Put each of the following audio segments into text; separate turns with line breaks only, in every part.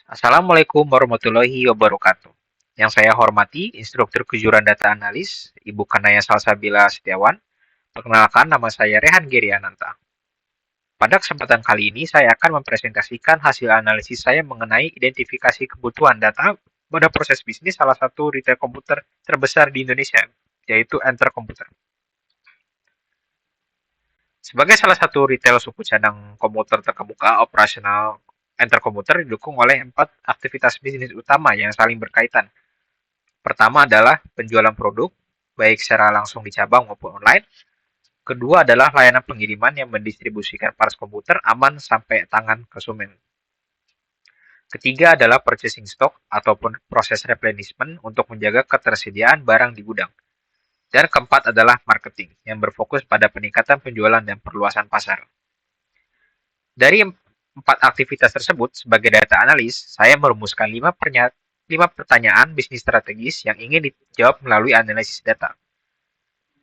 Assalamualaikum warahmatullahi wabarakatuh. Yang saya hormati, Instruktur Kejuruan Data Analis, Ibu Kanaya Salsabila Setiawan. Perkenalkan, nama saya Rehan Giriananta. Pada kesempatan kali ini, saya akan mempresentasikan hasil analisis saya mengenai identifikasi kebutuhan data pada proses bisnis salah satu retail komputer terbesar di Indonesia, yaitu Enter Komputer. Sebagai salah satu retail suku cadang komputer terkemuka, operasional Enter Komputer didukung oleh 4 aktivitas bisnis utama yang saling berkaitan. Pertama adalah penjualan produk, baik secara langsung di cabang maupun online. Kedua adalah layanan pengiriman yang mendistribusikan parts komputer aman sampai tangan konsumen. Ketiga adalah purchasing stock ataupun proses replenishment untuk menjaga ketersediaan barang di gudang. Dan keempat adalah marketing yang berfokus pada peningkatan penjualan dan perluasan pasar. Dari 4 aktivitas tersebut, sebagai data analis, saya merumuskan 5 pertanyaan bisnis strategis yang ingin dijawab melalui analisis data.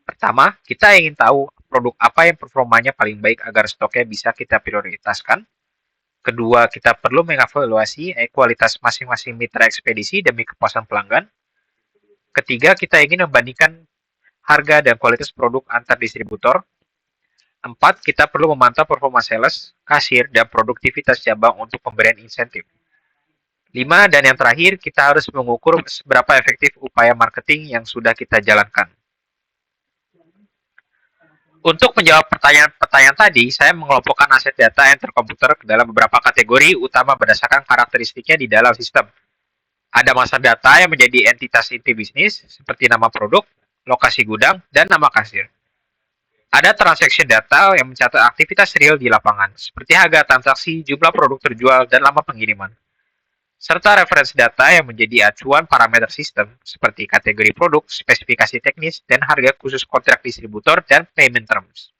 Pertama, kita ingin tahu produk apa yang performanya paling baik agar stoknya bisa kita prioritaskan. Kedua, kita perlu mengevaluasi kualitas masing-masing mitra ekspedisi demi kepuasan pelanggan. Ketiga, kita ingin membandingkan harga dan kualitas produk antar distributor. Empat, kita perlu memantau performa sales, kasir, dan produktivitas cabang untuk pemberian insentif. Lima, dan yang terakhir, kita harus mengukur seberapa efektif upaya marketing yang sudah kita jalankan. Untuk menjawab pertanyaan-pertanyaan tadi, saya mengelompokkan aset data Enter Komputer ke dalam beberapa kategori utama berdasarkan karakteristiknya di dalam sistem. Ada masa data yang menjadi entitas inti bisnis, seperti nama produk, lokasi gudang, dan nama kasir. Ada transaction data yang mencatat aktivitas real di lapangan, seperti harga transaksi, jumlah produk terjual, dan lama pengiriman. Serta referensi data yang menjadi acuan parameter sistem, seperti kategori produk, spesifikasi teknis, dan harga khusus kontrak distributor dan payment terms.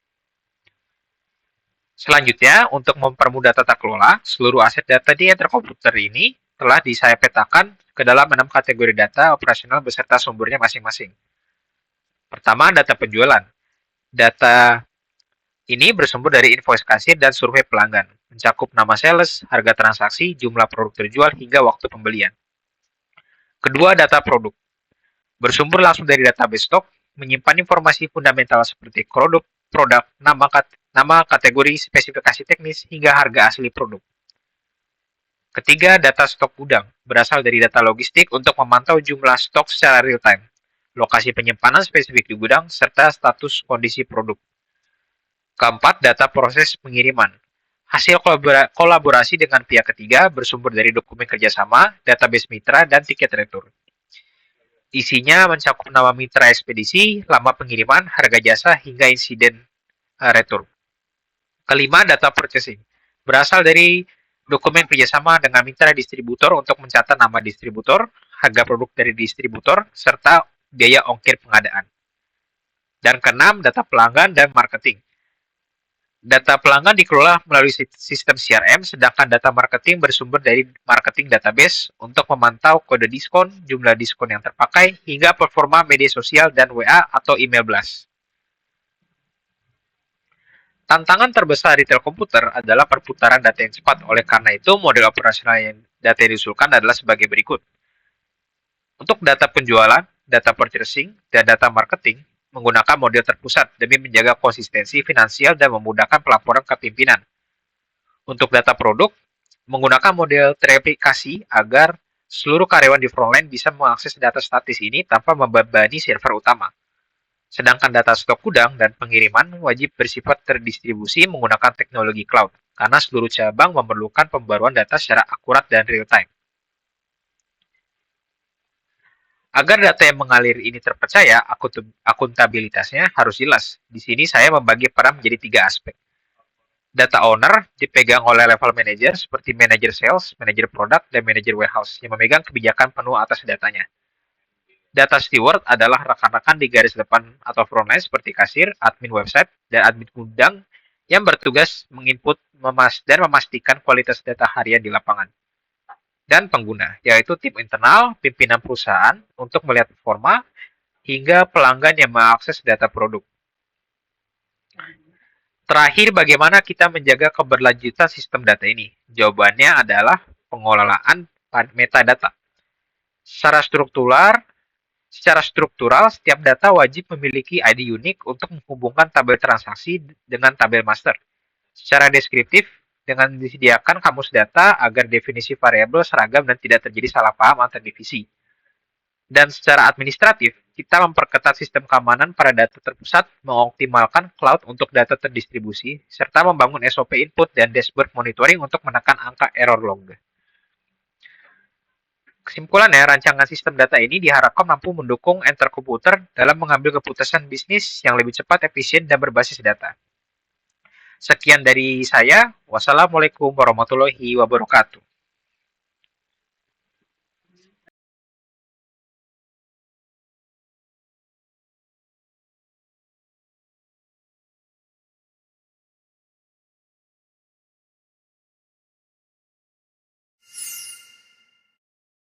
Selanjutnya, untuk mempermudah tata kelola, seluruh aset data di Enter Komputer ini telah saya petakan ke dalam 6 kategori data operasional beserta sumbernya masing-masing. Pertama, data penjualan. Data ini bersumber dari invoice kasir dan survei pelanggan, mencakup nama sales, harga transaksi, jumlah produk terjual, hingga waktu pembelian. Kedua, data produk. Bersumber langsung dari database stok, menyimpan informasi fundamental seperti produk, nama kategori, spesifikasi teknis, hingga harga asli produk. Ketiga, data stok gudang. Berasal dari data logistik untuk memantau jumlah stok secara real time, lokasi penyimpanan spesifik di gudang, serta status kondisi produk. Keempat, data proses pengiriman. Hasil kolaborasi dengan pihak ketiga bersumber dari dokumen kerjasama, database mitra, dan tiket retur. Isinya mencakup nama mitra ekspedisi, lama pengiriman, harga jasa, hingga insiden retur. Kelima, data purchasing. Berasal dari dokumen kerjasama dengan mitra distributor untuk mencatat nama distributor, harga produk dari distributor, serta biaya ongkir pengadaan. Dan keenam, data pelanggan dan marketing. Data pelanggan dikelola melalui sistem CRM, sedangkan data marketing bersumber dari marketing database untuk memantau kode diskon, jumlah diskon yang terpakai, hingga performa media sosial dan WA atau email blast. Tantangan terbesar retail komputer adalah perputaran data yang cepat. Oleh karena itu, model operasional yang data yang diusulkan adalah sebagai berikut. Untuk data penjualan, data purchasing, dan data marketing, menggunakan model terpusat demi menjaga konsistensi finansial dan memudahkan pelaporan ke pimpinan. Untuk data produk, menggunakan model tereplikasi agar seluruh karyawan di frontline bisa mengakses data statis ini tanpa membebani server utama. Sedangkan data stok gudang dan pengiriman wajib bersifat terdistribusi menggunakan teknologi cloud, karena seluruh cabang memerlukan pembaruan data secara akurat dan real time. Agar data yang mengalir ini terpercaya, akuntabilitasnya harus jelas. Di sini saya membagi peran menjadi 3 aspek. Data owner dipegang oleh level manager seperti manager sales, manager produk, dan manager warehouse yang memegang kebijakan penuh atas datanya. Data steward adalah rekan-rekan di garis depan atau frontline seperti kasir, admin website, dan admin gudang yang bertugas menginput dan memastikan kualitas data harian di lapangan. Dan pengguna, yaitu tim internal, pimpinan perusahaan untuk melihat performa, hingga pelanggan yang mengakses data produk. Terakhir, bagaimana kita menjaga keberlanjutan sistem data ini? Jawabannya adalah pengelolaan metadata. Secara struktural, setiap data wajib memiliki ID unik untuk menghubungkan tabel transaksi dengan tabel master. Secara deskriptif, dengan disediakan kamus data agar definisi variabel seragam dan tidak terjadi salah paham antar divisi. Dan secara administratif, kita memperketat sistem keamanan pada data terpusat, mengoptimalkan cloud untuk data terdistribusi, serta membangun SOP input dan dashboard monitoring untuk menekan angka error log. Kesimpulannya, rancangan sistem data ini diharapkan mampu mendukung enter komputer dalam mengambil keputusan bisnis yang lebih cepat, efisien, dan berbasis data. Sekian dari saya. Wassalamualaikum warahmatullahi wabarakatuh.